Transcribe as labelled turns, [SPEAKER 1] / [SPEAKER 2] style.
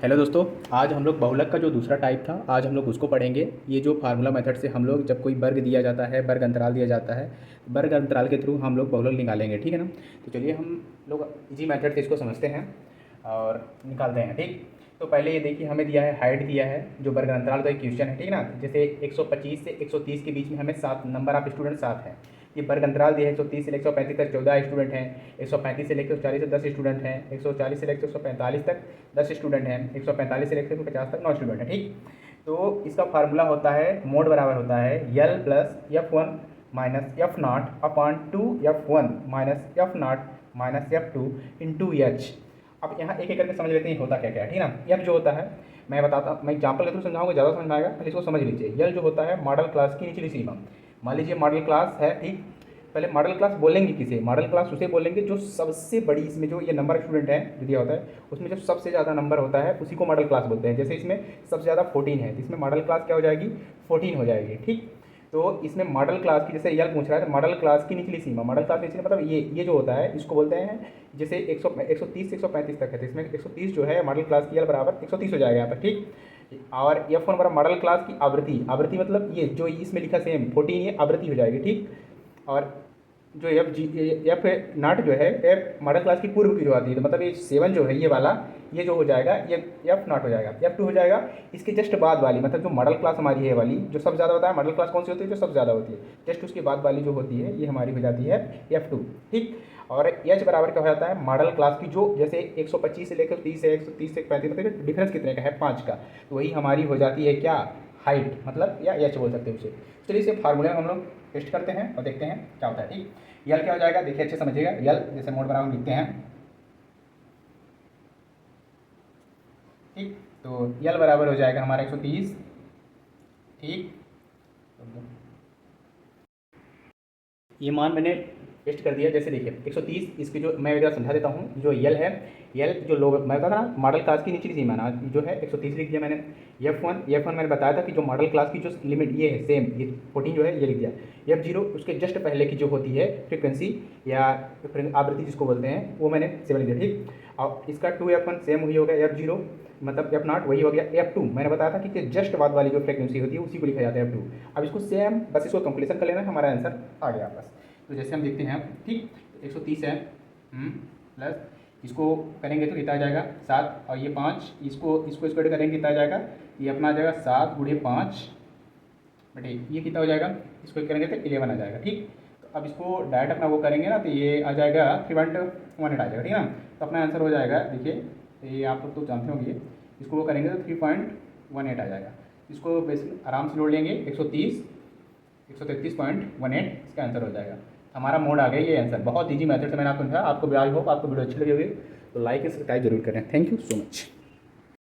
[SPEAKER 1] Hello दोस्तों, आज हम लोग बहुलक का जो दूसरा टाइप था आज हम लोग उसको पढ़ेंगे। ये जो फार्मूला मेथड से हम लोग जब कोई वर्ग दिया जाता है, वर्ग अंतराल दिया जाता है, वर्ग अंतराल के थ्रू हम लोग बहुलक निकालेंगे। ठीक है ना। तो चलिए हम लोग इजी मेथड से इसको समझते हैं और निकालते हैं। ठीक, तो पहले ये देखिए हमें दिया है हाइट दिया है जो वर्ग अंतराल का एक क्वेश्चन है। ठीक है ना। जैसे 125 से 130 के बीच में हमें 7 नंबर ऑफ स्टूडेंट 7 हैं। ये वर्ग अंतराल दिया है 130 से 135 तक 14 स्टूडेंट हैं। 135 से लेकर 140 तक 10 स्टूडेंट हैं। 140 से लेकर 145 तक 10 स्टूडेंट हैं। 145 से लेकर 150 तक 9 स्टूडेंट हैं। ठीक, तो इसका फार्मूला होता है मोड बराबर होता है l plus f one minus f naught upon two f one minus f naught minus f two into h. अब यहाँ एक एक करके समझ लेते हैं होता क्या क्या है। ठीक ना। एफ जो होता है मैं एग्जाम्पल के थ्रू समझाऊंगा, ज़्यादा समझ में आएगा। पहले इसको समझ लीजिए। यल जो होता है मॉडल क्लास की निचली सीमा। मान लीजिए मॉडल क्लास है। ठीक, पहले मॉडल क्लास बोलेंगे किसे? मॉडल क्लास उसे बोलेंगे जो सबसे बड़ी, इसमें जो ये नंबर स्टूडेंट है जो दिया होता है उसमें जो सबसे ज़्यादा नंबर होता है उसी को मॉडल क्लास बोलते हैं। जैसे इसमें सबसे ज़्यादा 14 है तो इसमें मॉडल क्लास क्या हो जाएगी? 14 हो जाएगी। ठीक, तो इसमें मॉडल क्लास की, जैसे यल पूछ रहा है तो मॉडल क्लास की निचली सीमा, मॉडल क्लास निचली मतलब ये जो होता है इसको बोलते हैं, जैसे 130 से 135 तक है तो इसमें 130 जो है मॉडल क्लास की यल बराबर 130 हो जाएगा यहाँ पर। ठीक, और एफ वन बराबर मॉडल क्लास की आवृत्ति, आवृत्ति मतलब ये जो इसमें लिखा सेम 14 ये आवृत्ति हो जाएगी। ठीक, और जो एफ नॉट जो है एफ मॉडल क्लास की पूर्व की जो आती है, तो मतलब ये 7 जो है ये वाला, ये जो हो जाएगा ये एफ नॉट हो जाएगा। एफ टू हो जाएगा इसके जस्ट बाद वाली, मतलब जो मॉडल क्लास हमारी है वाली जो सबसे ज़्यादा होता है। मॉडल क्लास कौन सी होती है? जो सबसे ज़्यादा होती है। जस्ट उसके बाद वाली जो होती है ये हमारी हो जाती है एफ टू। ठीक, और एच बराबर क्या हो जाता है? मॉडल क्लास की जो, जैसे 125 से लेकर 30 है, 130 से 35, मतलब डिफरेंस कितने का है? 5 का, तो वही हमारी हो जाती है क्या? हाइट, मतलब या एच बोल सकते हैं उसे। चलिए इसे फार्मूले में हम लोग टेस्ट करते हैं और देखते हैं क्या होता है। ठीक, यल क्या हो जाएगा देखिए अच्छे समझिएगा। यल जैसे मोड बराबर लिखते हैं। ठीक, तो यल बराबर हो जाएगा हमारा 130। ठीक, ये मान मैंने टेस्ट कर दिया। जैसे देखिए 130, इसकी जो मैं एक समझा देता हूँ। जो यल है, यल जो लो मैं बता ना मॉडल क्लास की निचली सीमा ना जो है 130 लिख दिया मैंने। एफ वन मैंने बताया था कि जो मॉडल क्लास की जो लिमिट ये है सेम, ये 14 जो है ये लिख दिया। एफ जीरो उसके जस्ट पहले की जो होती है फ्रिक्वेंसी या आवृत्ति जिसको बोलते हैं वो मैंने 7 लिख दिया। ठीक, और इसका 2F1 सेम वही हो गया। एफ जीरो मतलब एफ नॉट वही हो गया। एफ टू मैंने बताया था कि जस्ट बाद वाली जो फ्रिक्वेंसी होती है उसी को लिखा जाता है एफ टू। अब इसको सेम बस इसको कंप्लीसन कर लेना, हमारा आंसर आ गया बस। तो जैसे हम देखते हैं। ठीक, 130 है प्लस इसको करेंगे तो कितना आ जाएगा? 7, और ये 5, इसको स्क्वायर करेंगे कितना आ जाएगा? ये अपना आ जाएगा 7 गुणे 5 बटे ये कितना हो जाएगा? इसको करेंगे तो 11 आ जाएगा। ठीक, तो अब इसको डायरेक्ट अपना वो करेंगे ना तो ये आ जाएगा 3.18 आ जाएगा। ठीक है ना। तो अपना आंसर हो जाएगा, देखिए ये आप लोग तो जानते होंगे, इसको वो करेंगे तो 3.18 आ जाएगा। इसको बेसिक आराम से जोड़ लेंगे 133.18 इसका आंसर हो जाएगा। हमारा मोड आ गया ये आंसर। बहुत ईजी मेथड से मैंने आपको समझाया। आपको आई होप आपको वीडियो अच्छी लगी होगी, तो लाइक एंड सब्सक्राइब जरूर करें। Thank you so much.